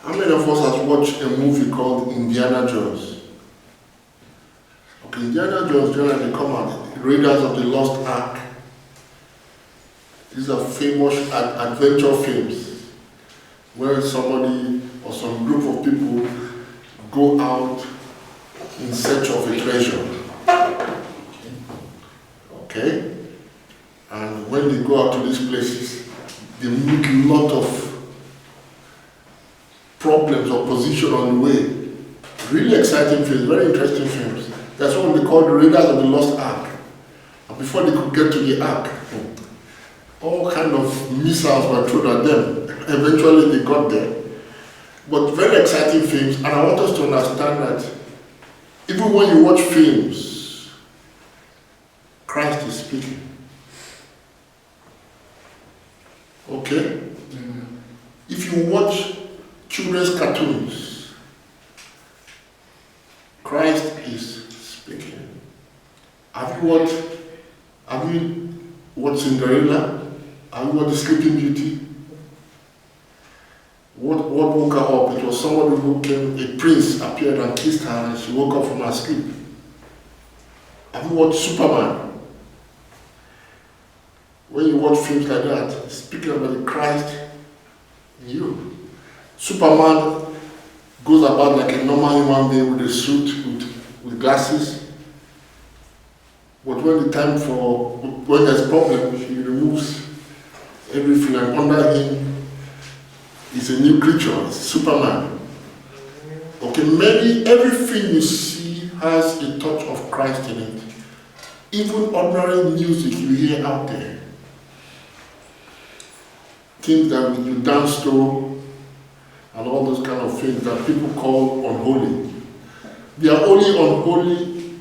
How many of us have watched a movie called Indiana Jones? Okay, Indiana Jones generally come out, Raiders of the Lost Ark. These are famous adventure films where somebody or some group of people go out in search of a treasure. Okay? And when they go out to these places, they meet a lot of problems, opposition on the way. Really exciting films, very interesting films. That's what they call the Raiders of the Lost Ark. And before they could get to the Ark, all kind of missiles were thrown at them. Eventually they got there. But very exciting films, and I want us to understand that even when you watch films, Christ is speaking. Okay? Mm-hmm. If you watch children's cartoons, Christ is speaking. Have you watched Cinderella? Have you watched The Sleeping Beauty? What woke her up? It was somebody who came, a prince appeared and kissed her and she woke up from her sleep. Have you watched Superman? When you watch films like that, speaking about the Christ in you. Superman goes about like a normal human being with a suit, with glasses. But when there's problem, he removes everything, and under him is a new creature, it's Superman. Okay, everything you see has a touch of Christ in it. Even ordinary music you hear out there, things that you dance to, and all those kind of things that people call unholy. They are only unholy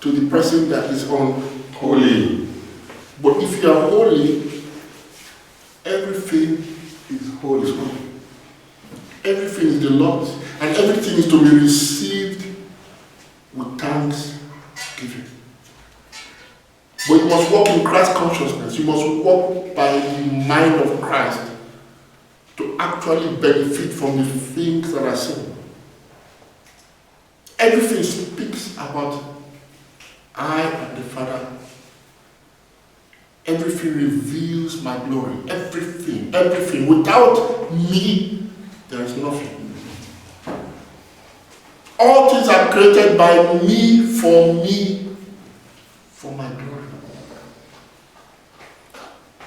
to the person that is unholy. But if you are holy, everything is holy. Everything is the Lord's, and everything is to be received with thanksgiving. But you must walk in Christ consciousness. You must walk by the mind of Christ to actually benefit from the things that are seen. Everything speaks about I and the Father. Everything reveals my glory. Everything. Without me, there is nothing. All things are created by me, for my glory.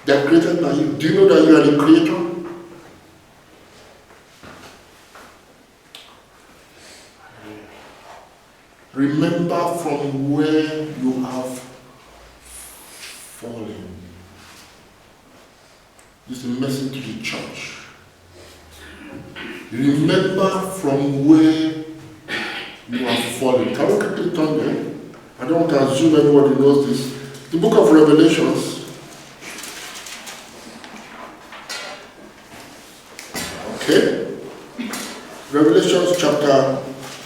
They are created by you. Do you know that you are the creator? Remember from where you have fallen. This is a message to the church. Remember from where you have fallen. Can we quickly turn there? I don't want to assume everybody knows this. The book of Revelations. Okay. Revelations chapter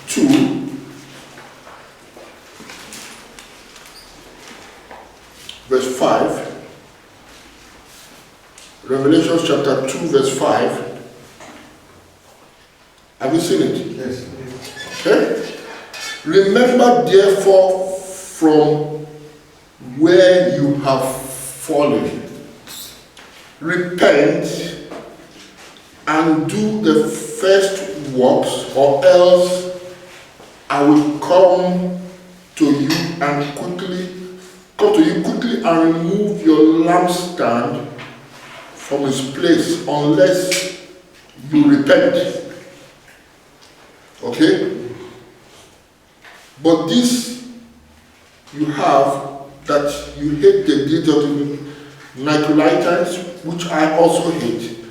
2. Verse 5. Revelation chapter 2, verse 5. Have you seen it? Yes. Okay? Remember therefore from where you have fallen. Repent and do the first works, or else I will come to you quickly and remove your lampstand from its place unless you repent. Okay? But this you have, that you hate the deeds of the Nicolaitans, which I also hate.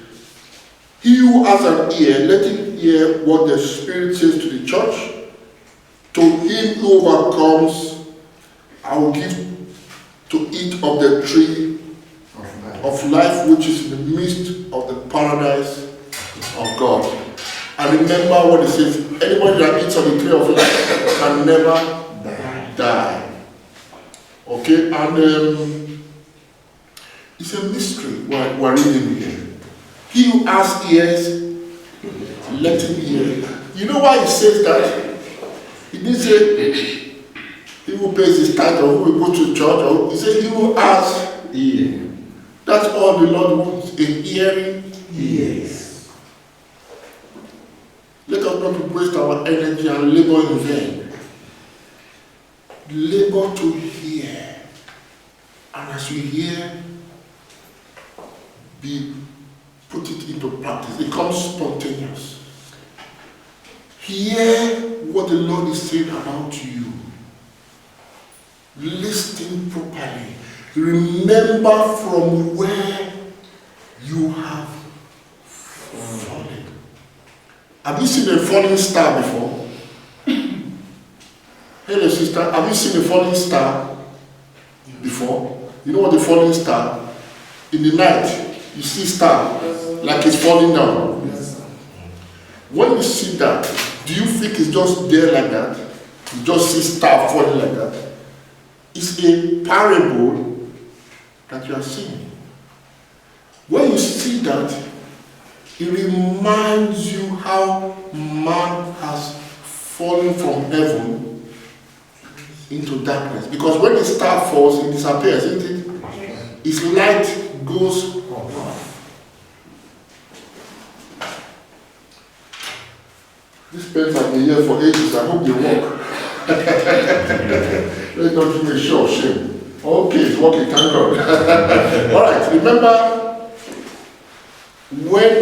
He who has an ear, let him hear what the Spirit says to the church. To him who overcomes, I will give to eat of the tree of life, which is in the midst of the paradise of God. And remember what it says, anybody that eats of the tree of life can never die. Okay, and it's a mystery we're reading here. He who has ears, let him hear. You know why he says that? He didn't say he who pays his tithe or who will go to church, or he said he who has ear. That's all the Lord wants, a hearing ears. Let us not waste our energy and labor in vain. Labor to hear. And as you hear, put it into practice. It becomes spontaneous. Hear what the Lord is saying about you. Listen properly. Remember from where you have fallen. Have you seen a falling star before? Hello, sister. Have you seen a falling star before? You know what a falling star? In the night, you see star like it's falling down. When you see that, do you think it's just there like that? You just see star falling like that? It's a parable that you are seeing. When you see that, it reminds you how man has fallen from heaven into darkness. Because when the star falls, it disappears, isn't it? Its light goes off. This pens have been here for ages. I hope they work. Let's not give me a show of shame. Okay, it's working, thank God. Alright, remember when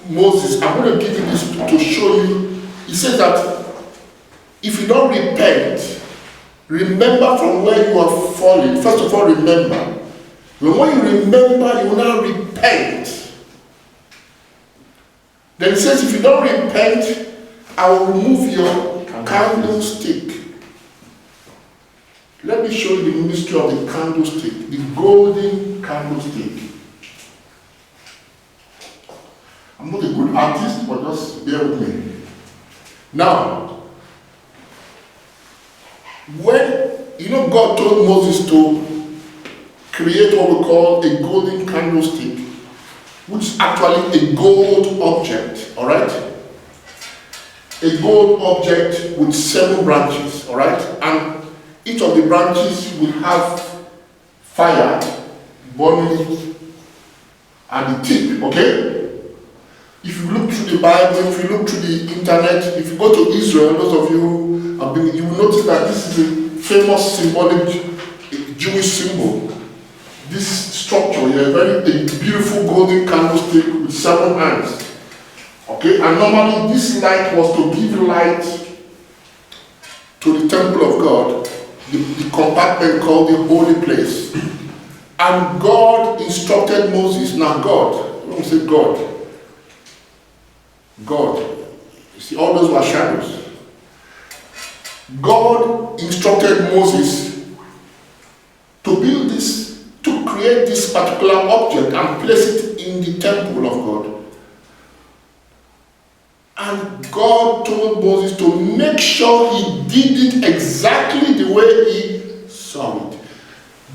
Moses, I'm going to give you this to show you. He says that if you don't repent, remember from where you are falling. First of all, remember. When you remember, you will now repent. Then he says, if you don't repent, I will remove your candlestick. Let me show you the mystery of the candlestick, the golden candlestick. I'm not a good artist, but just bear with me. Now, when, God told Moses to create what we call a golden candlestick, which is actually a gold object, all right? A gold object with 7 branches, all right? And each of the branches will have fire burning at the tip, okay? If you look through the Bible, if you look through the internet, if you go to Israel, those of you who have been, you will notice that this is a famous symbolic Jewish symbol. This structure here, a beautiful golden candlestick with 7 hands. Okay, and normally this light was to give light to the temple of God, the compartment called the holy place. And God instructed Moses, now God, I don't say God. You see, all those were shadows. God instructed Moses to build this, to create this particular object and place it in the temple of God. And God told Moses to make sure he did it exactly the way he saw it.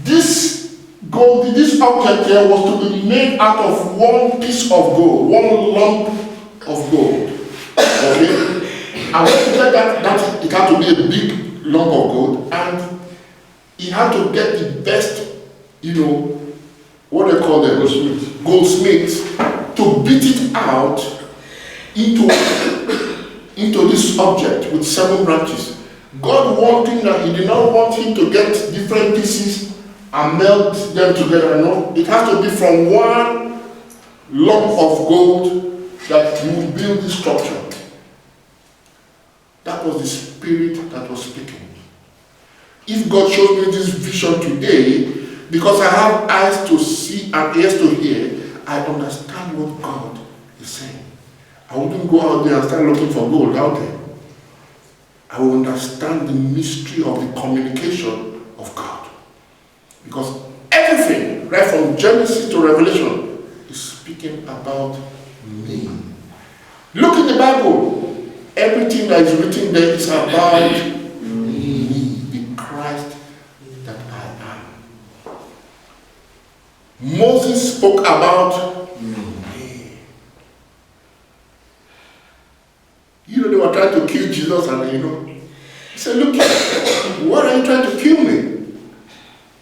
This object here was to be made out of one piece of gold, one lump of gold. Okay? And when he said that it had to be a big lump of gold, and he had to get the best, what they call them? Goldsmiths, to beat it out into this object with 7 branches. God wanting that, he did not want him to get different pieces and melt them together. No, it has to be from one lump of gold that you will build this structure. That was the spirit that was speaking. If God shows me this vision today, because I have eyes to see and ears to hear, I understand what God is saying. I wouldn't go out there and start looking for gold out there. I will understand the mystery of the communication of God. Because everything, right from Genesis to Revelation, is speaking about me. Look in the Bible. Everything that is written there is about me, the Christ that I am. Moses spoke about me. You know, they were trying to kill Jesus, and he said, look, why are you trying to kill me?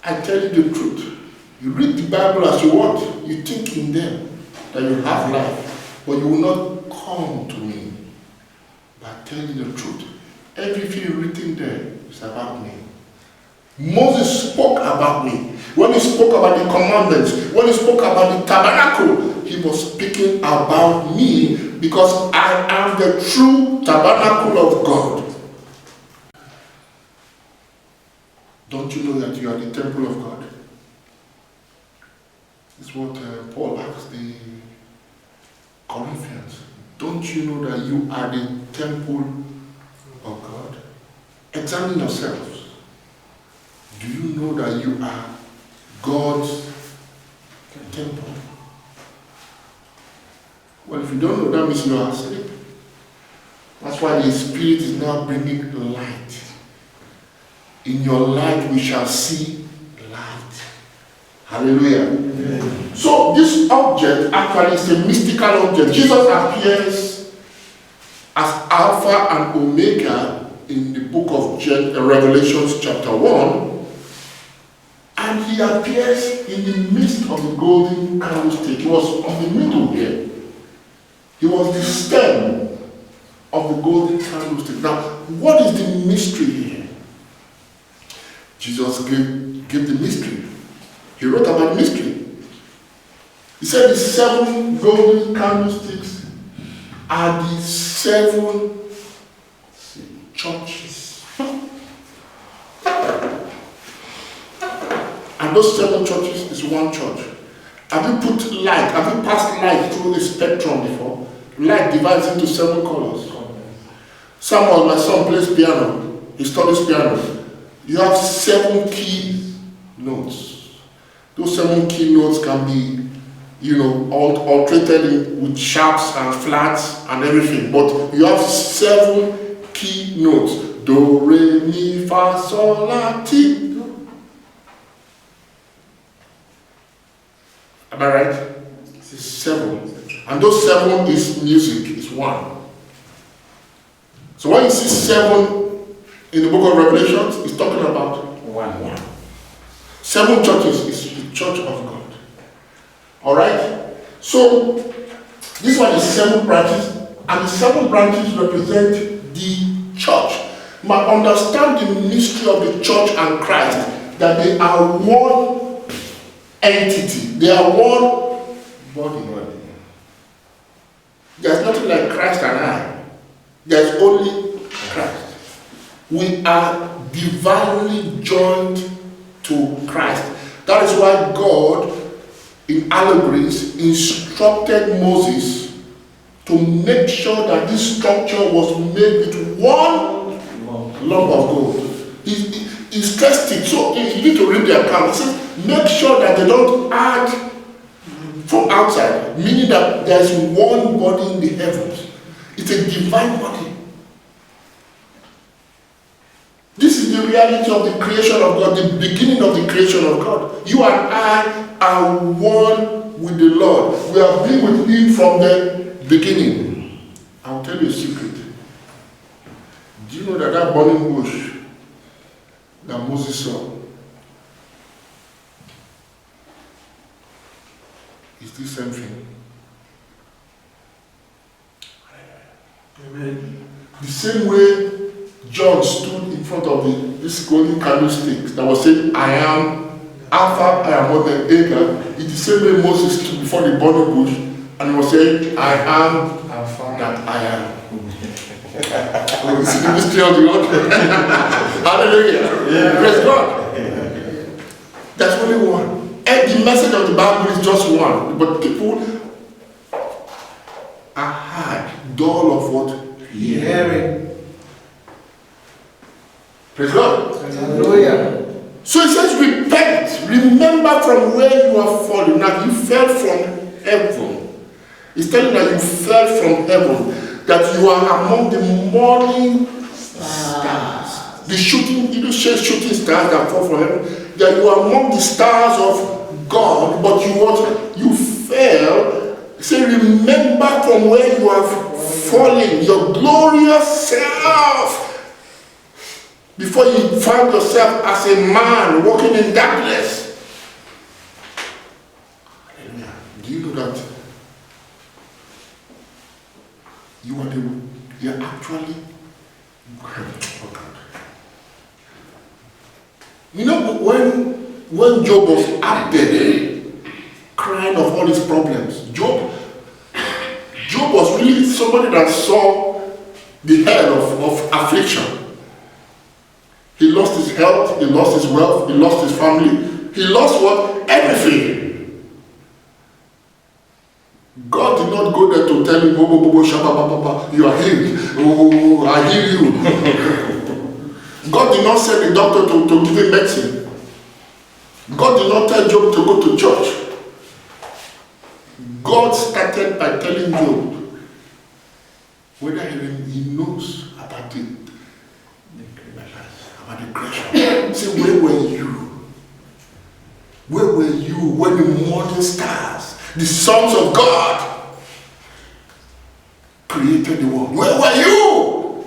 I tell you the truth. You read the Bible as you want. You think in them that you have life, but you will not come to me. But I tell you the truth. Everything written there is about me. Moses spoke about me. When he spoke about the commandments, when he spoke about the tabernacle, he was speaking about me, because I am the true tabernacle of God. Don't you know that you are the temple of God? It's what Paul asked the Corinthians. Don't you know that you are the temple of God? Examine yourselves. Do you know that you are God's temple? Well, if you don't know, that means you are asleep. That's why the Spirit is now bringing light. In your light we shall see light. Hallelujah. Amen. So this object actually is a mystical object. Jesus appears as Alpha and Omega in the book of Revelations chapter 1. And he appears in the midst of the golden candlestick. He was on the middle here. He was the stem of the golden candlestick. Now, what is the mystery here? Jesus gave the mystery. He wrote about mystery. He said the 7 golden candlesticks are the 7 churches. And those 7 churches is one church. Have you put light, have you passed light through the spectrum before? Light divides into 7 colors. Someone, my son, plays piano. He studies piano. You have 7 key notes. Those 7 key notes can be, alternated with sharps and flats and everything. But you have 7 key notes. Do, re, mi, fa, sol, la, ti. Am I right? It's 7. And those 7 is music, is 1. So when you see 7 in the book of Revelations, it's talking about 1. 7 churches is the church of God. Alright? So this one is 7 branches, and the 7 branches represent the church. But understand the mystery of the church and Christ, that they are one entity. They are one body. There's nothing like Christ and I. There's only Christ. We are divinely joined to Christ. That is why God, in allegories, instructed Moses to make sure that this structure was made with one lump of gold. He stressed it. So you need to read the account. He says, make sure that they don't add from outside, meaning that there is one body in the heavens. It's a divine body. This is the reality of the creation of God, the beginning of the creation of God. You and I are one with the Lord. We have been with Him from the beginning. I'll tell you a secret. Do you know that burning bush that Moses saw is the same thing? Amen. The same way John stood in front of this golden candlestick that was saying, I am Alpha, I am Omega. It's the same way Moses stood before the burning bush and he was saying, I am Alpha that I am. You see the mystery of the Lord? Hallelujah. Yeah. Praise God. Yeah. There's only one. And the message of the Bible is just one. But people are hard, dull of what? Hearing. Praise God. Hallelujah. So it says, repent. Remember from where you are fallen. Now you fell from heaven. It's telling that you fell from heaven. That you are among the morning stars. The shooting stars that fall from heaven. That you are among the stars of God, but you fell. Say, remember from where you have falling, your glorious self, before you find yourself as a man walking in darkness. Hallelujah. Do you know that you're actually, you know, when Job was up there crying of all his problems, Job was really somebody that saw the hell of affliction. He lost his health, he lost his wealth, he lost his family, he lost what? Everything. God did not go there to tell him, you are healed. Oh, I heal you. God did not send the doctor to give him medicine. God did not tell Job to go to church. God started by telling Job whether he knows about the creation. Say, where were you? Where were you when the morning stars, the sons of God, created the world? Where were you?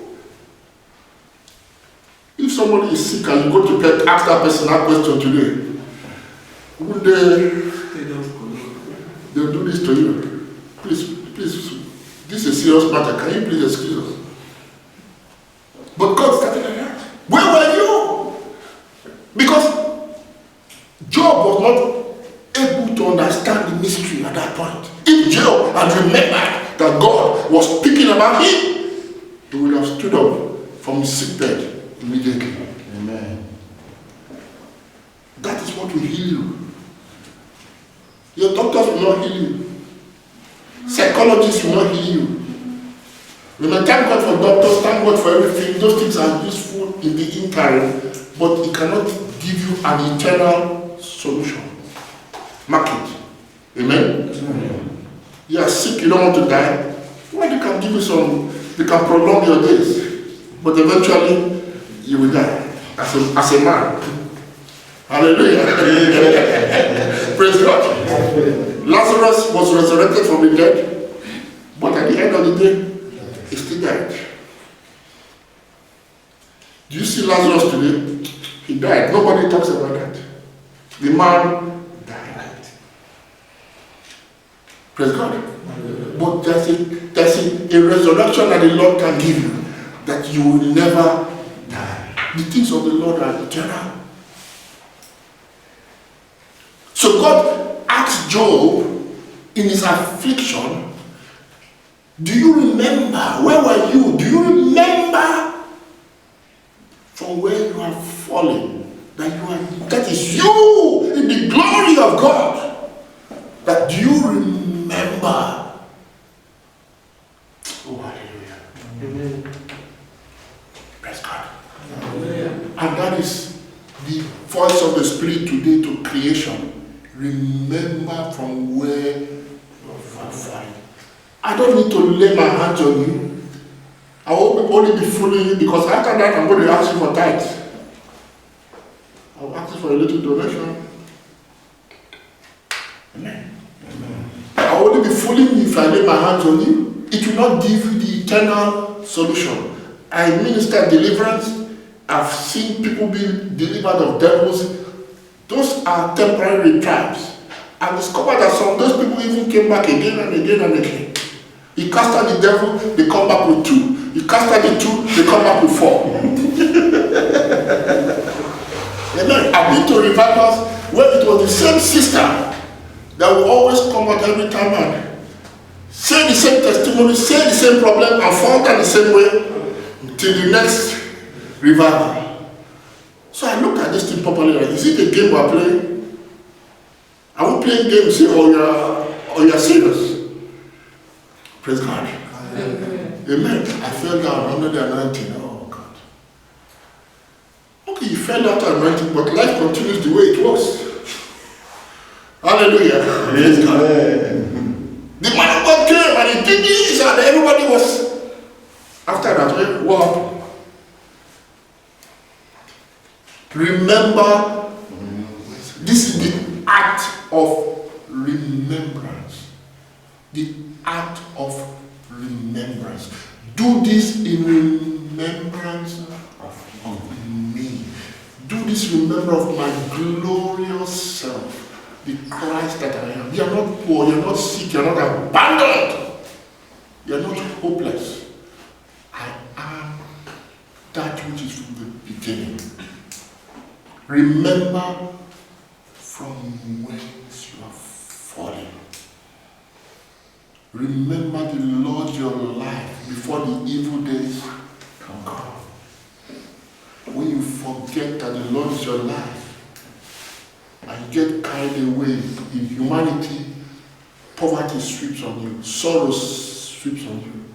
If somebody is sick and you go to ask that person that question today, would they'll do this to you? Please, this is a serious matter. Can you please excuse us? But God started like that. Where were you? Because Job was not able to understand the mystery at that point. If Job had remembered that God was speaking about him, he would have stood up from his sick bed immediately. Amen. That is what will heal you. Your doctors will not heal you. Psychologists will not heal you. Remember, thank God for doctors, thank God for everything. Those things are useful in the interim, but it cannot give you an eternal solution. Mark it. Amen? Amen. You are sick, you don't want to die. Well, they can give you they can prolong your days, but eventually you will die as a man. Hallelujah. Praise God. Lazarus was resurrected from the dead, but at the end of the day, he still died. Do you see Lazarus today? He died. Nobody talks about that. The man died. Praise God. But there's a resurrection that the Lord can give you, that you will never die. The things of the Lord are eternal. So God asked Job in his affliction, do you remember? Where were you? Do you remember from where you are falling? That is you in the glory of God. That do you remember? Oh, hallelujah. Amen. Praise God. Hallelujah. And that is the voice of the Spirit today to creation. Remember from where you are falling. I don't need to lay my hands on you. I will only be fooling you, because after that I'm going to ask you for tithes. I will ask you for a little donation. Amen. Amen. I will only be fooling you if I lay my hands on you. It will not give you the eternal solution. I minister deliverance. I've seen people being delivered of devils. Those are temporary tribes. I've discovered that some of those people even came back again and again and again. He cast out the devil, they come back with 2. He cast out the 2, they come back with 4. Amen. I've been to revivals where it was the same sister that will always come out every time and say the same testimony, say the same problem, and fall down the same way till the next revival. So I looked at this thing properly. Like, is it a game we're playing? Are we playing games here, or you're serious? Praise God. Amen. Amen. I fell down under the anointing. Oh God. Okay, you fell after anointing, but life continues the way it was. Hallelujah. Praise God. The man of God came and he did this, and everybody was. After that, what happened? Remember, this is the act of remembrance. The act of remembrance. remembrance. Do this in remembrance of me. Do this in remembrance of my glorious self, the Christ that I am. You are not poor, you are not sick, you are not abandoned, you are not hopeless. I am that which is from the beginning. Remember from whence you have fallen. Remember the Lord your life before the evil days come. When you forget that the Lord is your life and you get carried away in humanity, poverty sweeps on you, sorrow sweeps on you,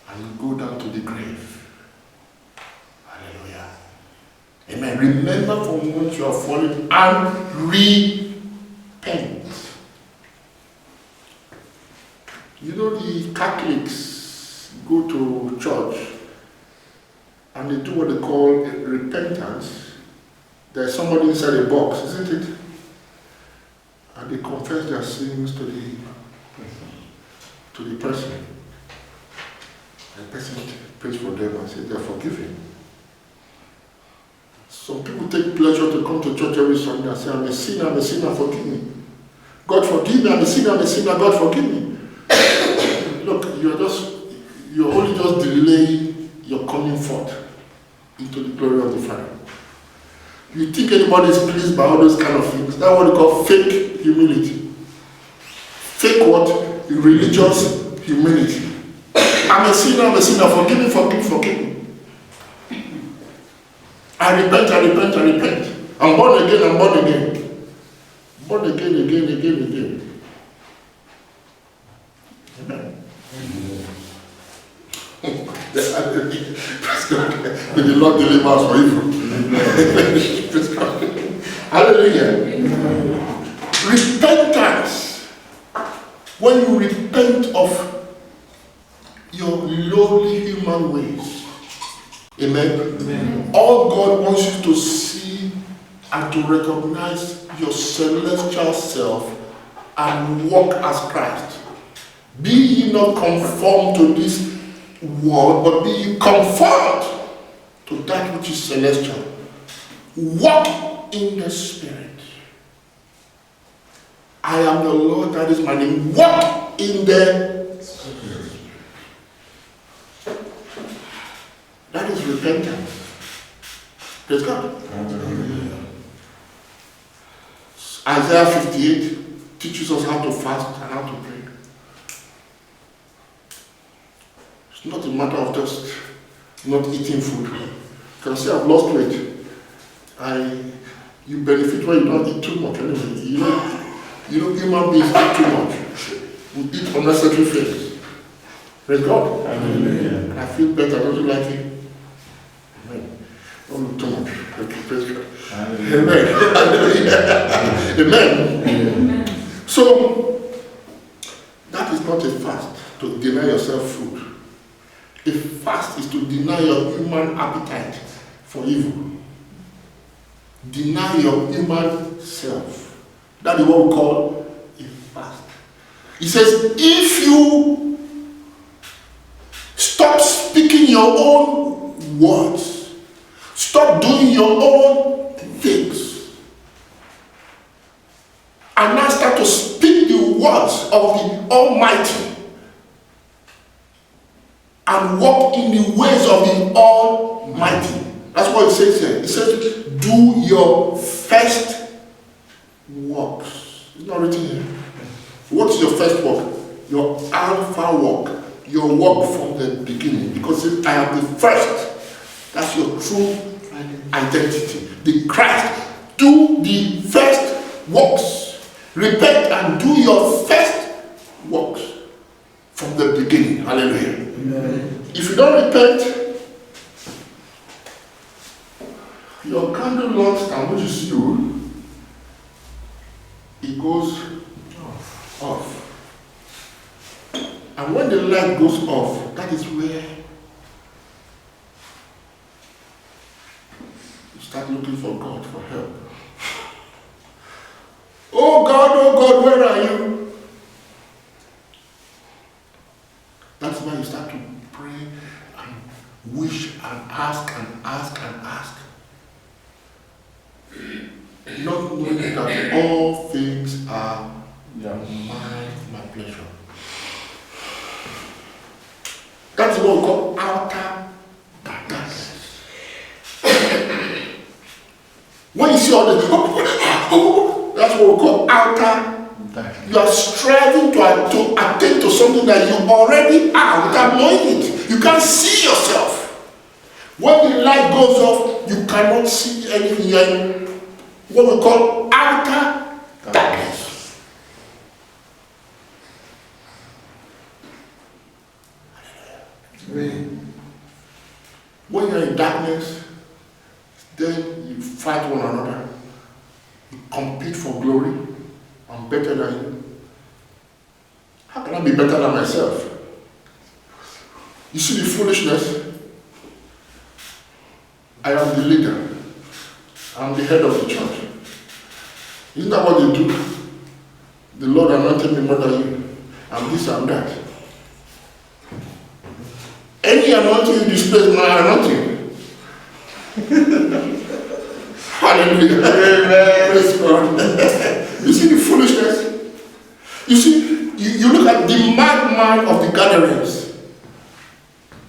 and you go down to the grave. Hallelujah. Amen. Remember from whence you have fallen and repent. You know, the Catholics go to church and they do what they call repentance. There's somebody inside a box, isn't it? And they confess their sins to the person. The person prays for them and says they are forgiven. Some people take pleasure to come to church every Sunday and say, I'm a sinner, forgive me. God forgive me, I'm a sinner, God forgive me. Look, you're only just delaying your coming forth into the glory of the Father. You think anybody is pleased by all those kind of things? That's what they call fake humility. Fake what? Religious humility. I'm a sinner, forgive me. I repent. I'm born again. Born again. Amen. Praise God. May the Lord deliver us from evil. Praise God. Hallelujah. Repentance. When you repent of your lowly human ways, amen? All God wants you to see and to recognize your celestial self and walk as Christ. Be ye not conformed to this world, but be ye conformed to that which is celestial. Walk in the Spirit. I am the Lord, that is my name. Walk in the Spirit. That is repentance. Praise God. Isaiah 58 teaches us how to fast and how to pray. It's not a matter of just not eating food. You can say I've lost weight. You benefit when you don't eat too much anyway. You know human beings eat too much. We eat unnecessary things. Praise God. Amen. I feel better. Don't you like it? Amen. Don't look too much. Okay, praise God. Amen. Amen. Amen. So that is not a fast to deny yourself food. A fast is to deny your human appetite for evil. Deny your human self. That is what we call a fast. He says, if you stop speaking your own words, stop doing your own things, and now start to speak the words of the Almighty, and walk in the ways of the Almighty. That's what it says here. It says, do your first works. It's not written here. What's your first work? Your alpha work. Your work from the beginning. Because I am the first. That's your true identity. The Christ. Do the first works. Repent and do your first works from the beginning. Hallelujah. Amen. If you don't repent, your candle long stand, which is you, it goes off. And when the light goes off, that is where you start looking for God for help. Oh God, where are you? start to pray and wish and ask and ask and ask. Not knowing that all things are my pleasure. That's what we call outer darkness. When you see all the that's what we call outer. You are striving to attain to something that you already are without knowing it. You can't see yourself. When the light goes off, you cannot see anything. You are in what we call outer darkness. When you are in darkness, then you fight one another. You compete for glory. I'm better than you. How can I be better than myself? You see the foolishness? I am the leader. I'm the head of the church. Isn't that what they do? The Lord anointed me more than you. I'm this and that. Any anointing you display is my anointing. Hallelujah. Amen. Praise God. You see the foolishness? You see, you look at the madman of the gatherings.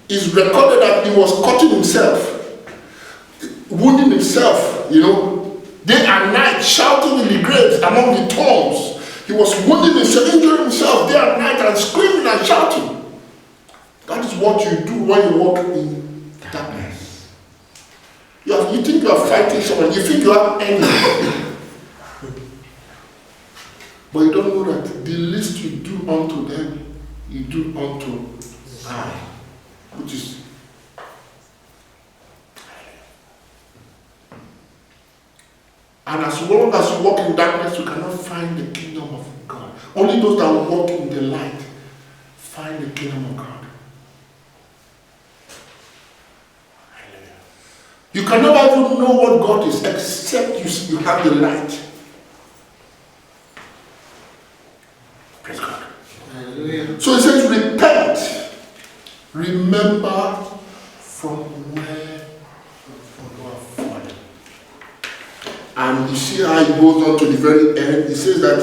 It's recorded that he was cutting himself, wounding himself, day and night, shouting in the graves among the tombs. He was wounding himself, injuring himself day and night, and screaming and shouting. That is what you do when you walk in darkness. You think you are fighting someone, you think you have enemy. But you don't know that the least you do unto them, you do unto I. Which is and as long as you walk in darkness, you cannot find the kingdom of God. Only those that walk in the light find the kingdom of God. You can never even know what God is except you have the light. Praise God. Hallelujah. So it says, repent. Remember from where you are fallen. And you see how it goes on to the very end. It says that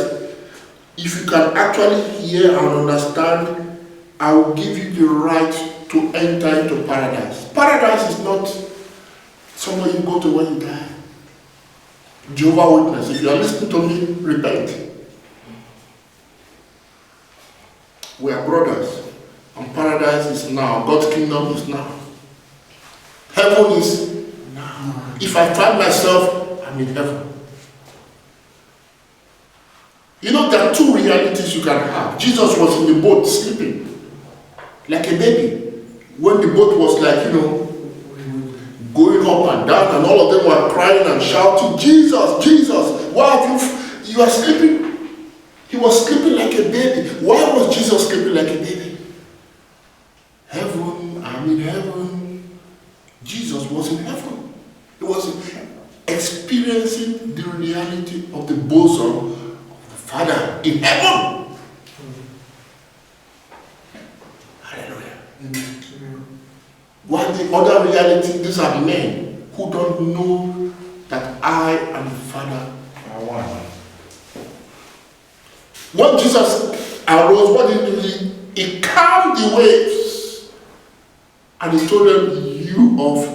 if you can actually hear and understand, I will give you the right to enter into paradise. Paradise is not somewhere you go to when you die. Jehovah's Witness, if you are listening to me, repent. We are brothers. And paradise is now. God's kingdom is now. Heaven is now. If I find myself, I'm in heaven. There are two realities you can have. Jesus was in the boat sleeping like a baby. When the boat was going up and down, and all of them were crying and shouting, Jesus, Jesus, why have you are sleeping? He was sleeping like a baby. Why was Jesus sleeping like a baby? Heaven, I'm in heaven. Jesus was in heaven. He was experiencing the reality of the bosom of the Father in heaven. Hallelujah. While the other reality, these are men who don't know that I and the Father are one. When Jesus arose, what did he do? He calmed the waves and he told them, you of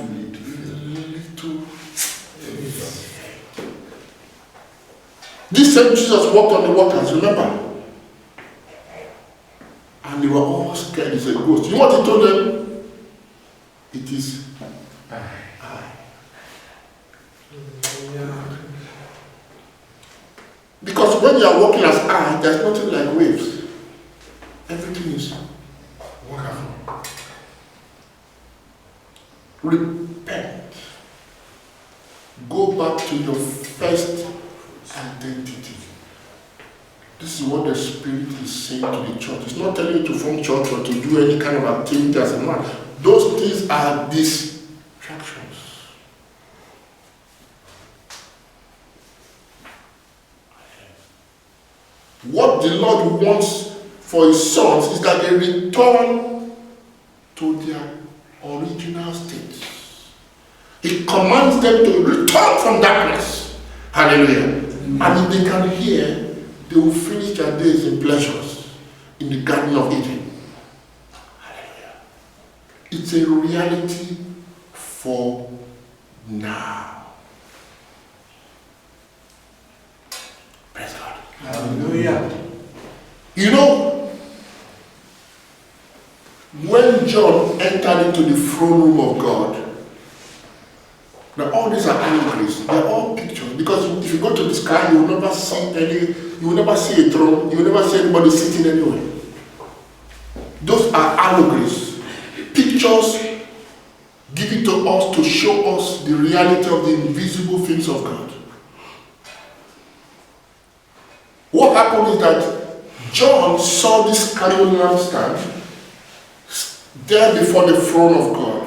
little faith. This same Jesus walked on the waters, remember? And they were all scared. He said, ghost. You know what he told them? It is I. Because when you are walking as I, there's nothing like waves. Everything is wonderful. Repent. Go back to your first identity. This is what the Spirit is saying to the church. It's not telling you to form church or to do any kind of activity as a man. Those things are distractions. What the Lord wants for his sons is that they return to their original state. He commands them to return from darkness. Hallelujah. And if they can hear, they will finish their days in pleasures in the Garden of Eden. Hallelujah. It's a reality for now. Praise God. Hallelujah. You know, when John entered into the throne room of God, now all these are allegories. They're all pictures. Because if you go to the sky, you will never see a throne, you will never see anybody sitting anywhere. Those are allegories. Pictures given to us to show us the reality of the invisible things of God. What happened is that John saw this carnal lampstand there before the throne of God.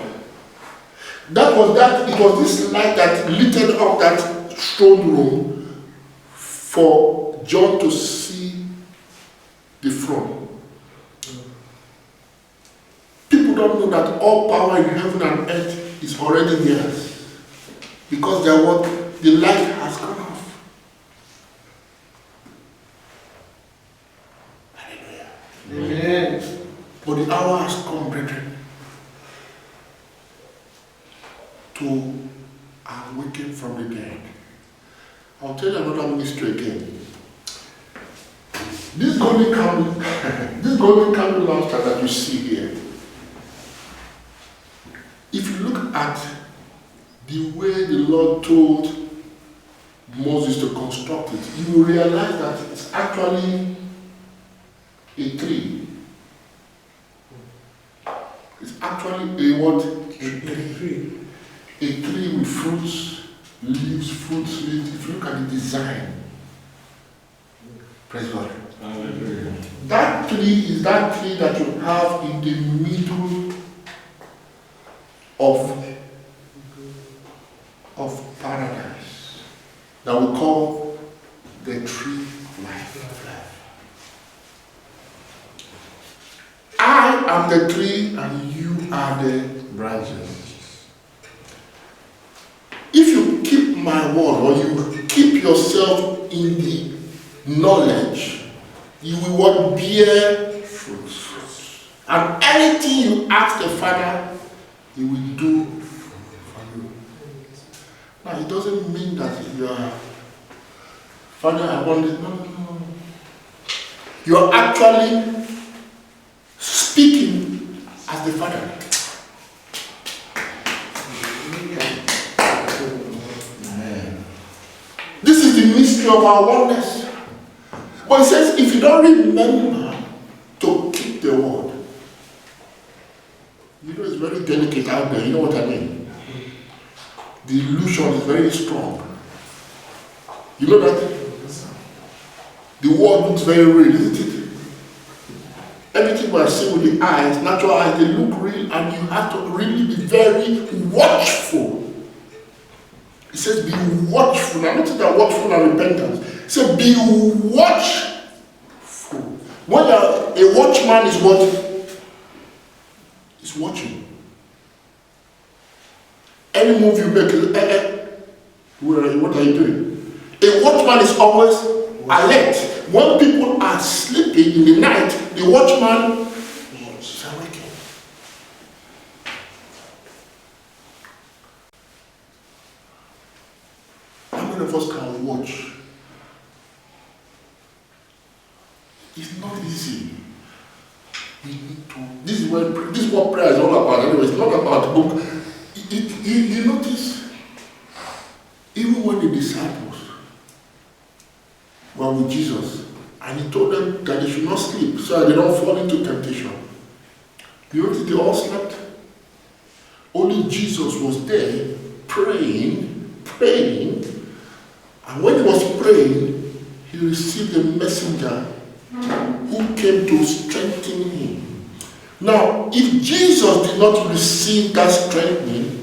It was this light that lit up that throne room for John to see the throne. People don't know that all power in heaven and earth is already theirs, because the light has gone off. Hallelujah. Amen. But the hour has come, brethren, to awaken from the dead. I'll tell you another mystery again. This golden candle lampstand that you see here, if you look at the way the Lord told Moses to construct it, you will realize that it's actually a tree. It's actually a what? A tree. A tree with fruits, leaves. If you look at the design, praise God. Hallelujah. That tree is that tree that you have in the middle of paradise, that we call the tree of life. I am the tree and you are the branches. If you keep my word, or you keep yourself in the knowledge, you will bear fruits. And anything you ask the Father, He will do for you. Now, it doesn't mean that you are, Father, I want it. No. You are actually speaking as the Father. This is the mystery of our oneness. But it says, if you don't remember to keep the word, you know it's very delicate out there, you know what I mean? The illusion is very strong. You know that? The word looks very real, isn't it? Everything we are seeing with the eyes, natural eyes, they look real, and you have to really be very watchful. It says be watchful. I'm not saying that watchful and repentance. It says be watchful. When a watchman is what? Is watching. Any move you make, what are you doing? A watchman is always alert. When people are sleeping in the night, the watchman is awakened. How many of us can watch? It's not easy. We need to. This is what prayer is all about. Anyway, it's not about the book. You notice, even when the disciples were with Jesus, and he told them that they should not sleep so that they don't fall into temptation. You notice they all slept. Only Jesus was there praying, and when he was praying, he received a messenger who came to strengthen him. Now, if Jesus did not receive that strengthening,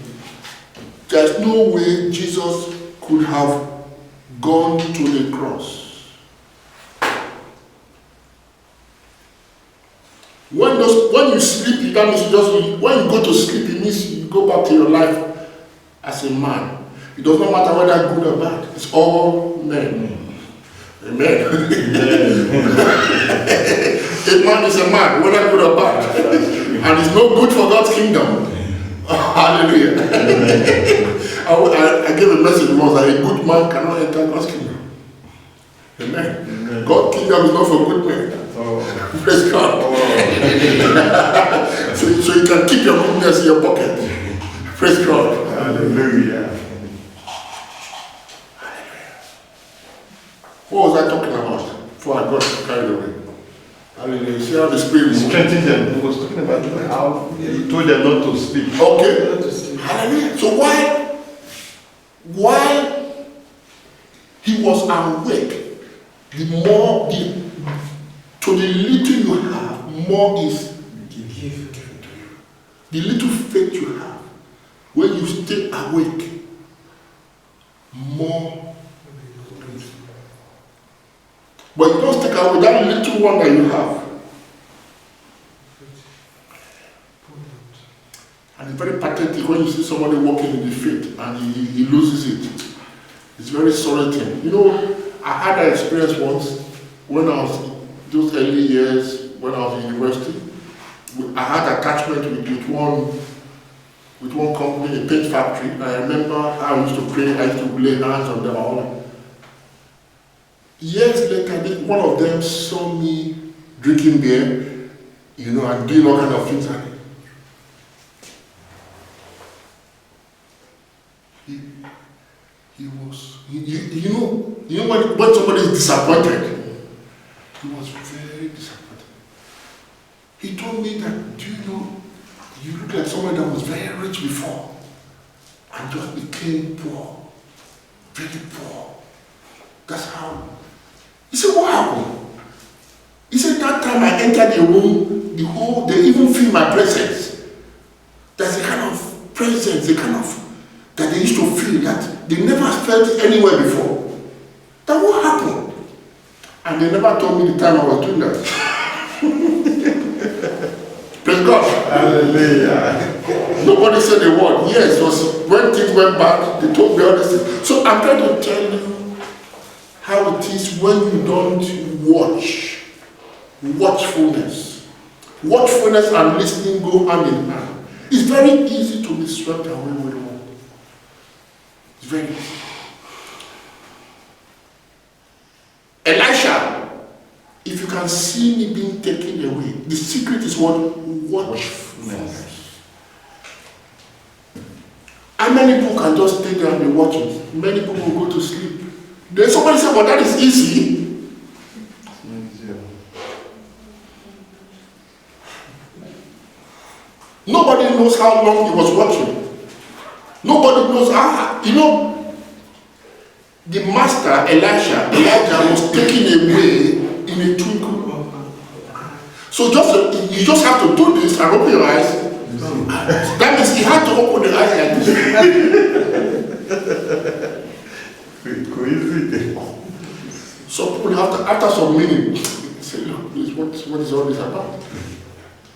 there's no way Jesus could have gone to the cross. When you sleep, that means when you go to sleep, it means you go back to your life as a man. It does not matter whether good or bad. It's all men. Amen. A man is a man, whether good or bad. And it's no good for God's kingdom. Hallelujah. I gave a message once that a good man cannot enter God's kingdom. Amen. God's kingdom is not for good men. Praise God. So you can keep your goodness in your pocket. Praise God. Hallelujah. What was I talking about before I got carried away? Hallelujah. See how the Spirit is Strengthen them. He was talking about how he told them not to sleep. okay. Hallelujah. So while he was awake, to the little you have, more is given to you. The little faith you have, when you stay awake, more. But you don't take away that little one that you have. And it's very pathetic when you see somebody walking in the faith and he loses it. It's very sorry thing. You know, I had that experience once when I was those early years when I was in university. I had attachment with one company, a paint factory. I remember how I used to pray, I used to lay hands on them all. Years later, one of them saw me drinking beer, and doing all kind of things. He was, when somebody is disappointed, he was very disappointed. He told me that, you look like somebody that was very rich before and just became poor, very poor. That's how. He said, what happened? He said, that time I entered the room, they even feel my presence. There's a kind of presence, that they used to feel that they never felt anywhere before. Then what happened? And they never told me the time I was doing that. Praise God. Hallelujah. Nobody said a word. Yes, it was when things went bad, they told me all this thing. So I'm trying to tell you how it is when you don't watch. Watchfulness. Watchfulness and listening go hand in hand. It's very easy to be swept away with the world. It's very easy. Elisha, if you can see me being taken away, the secret is what? Watchfulness. And many people can just stay there and be watching. Many people will go to sleep. Then somebody said, well, that is easy. Nobody knows how long he was watching. Nobody knows how, the master, Elijah was taken away in a twinkle. So you just have to do this and open your eyes. That means he had to open the eyes like this. Some people after some minute say, look, what is all this about?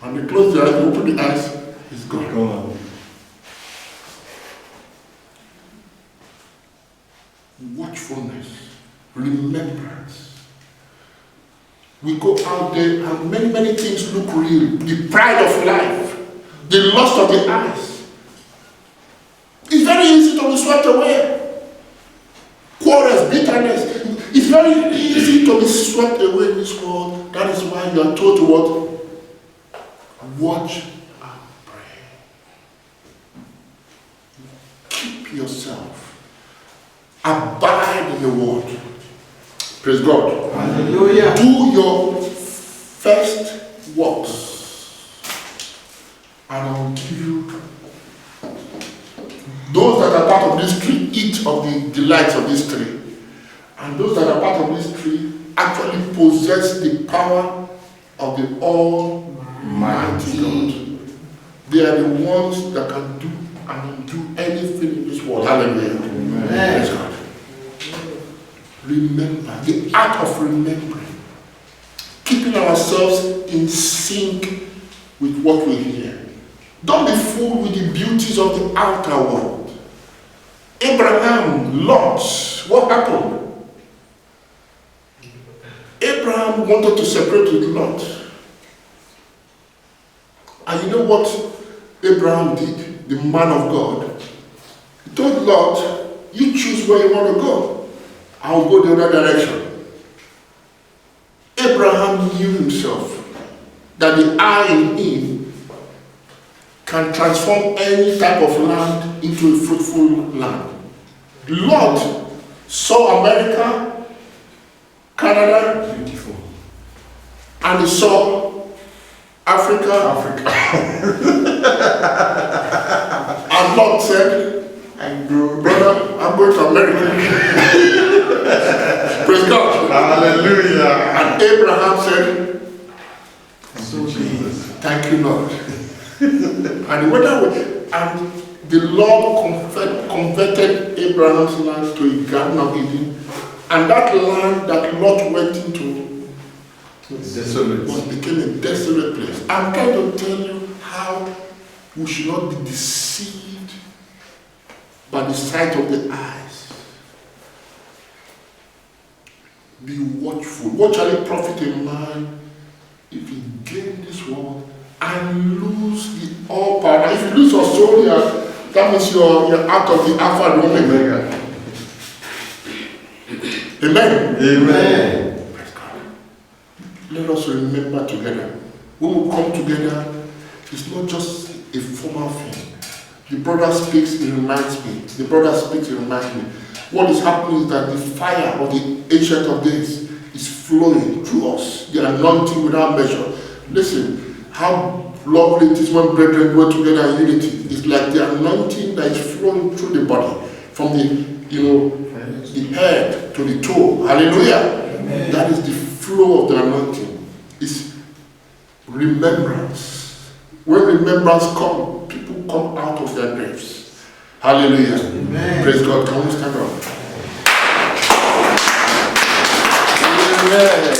And they close their eyes, they open the eyes, it's gone. Watchfulness, remembrance. We go out there and many things look real. The pride of life, the lust of the eyes. It's very easy to be swept away. Quarrels, bitterness. It's very easy to be swept away in this world. That is why you are told to what? Watch and pray. Keep yourself. Abide in the word. Praise God. Hallelujah. Do your first works. And I will give you. Those that are part of this tree, eat of the delights of this tree. And those that are part of this tree actually possess the power of the Almighty God. They are the ones that can do and do anything in this world. Hallelujah. Amen. Remember, the art of remembering. keeping ourselves in sync with what we hear. Don't be fooled with the beauties of the outer world. Abraham, Lot, what happened? Abraham wanted to separate with Lot. And you know what Abraham did, the man of God? He told Lot, you choose where you want to go. I'll go the other direction. Abraham knew himself that the I in him can transform any type of land into a fruitful land. Lot saw America, Canada, Beautiful. and he saw Africa. And Lot said, brother, I'm going to America. Praise God. Hallelujah. And Abraham said, So Jesus. thank you, Lord. And he went away. And the Lord converted Abraham's land to a garden of Eden. And that land that Lot went into Desolate. became a desolate place. I'm trying to tell you how we should not be deceived by the sight of the eyes. Be watchful. What shall it profit a man if he gain this world and lose the all power? If you lose your soul, that means you're out of the Alpha and Omega. Amen. Amen. Praise God. Let us remember together. When we come together, it's not just a formal thing. The brother speaks, it reminds me. The brother speaks, it reminds me. What is happening is that the fire of the Ancient of Days is flowing through us. The anointing without measure. Listen, how lovely it is when brethren go together in unity. It's like the anointing that is flowing through the body, from the head to the toe. Hallelujah. Amen. That is the flow of the anointing. It's remembrance. When remembrance comes, people come out of their graves. Hallelujah. Amen. Praise God. Can we stand up? Amen.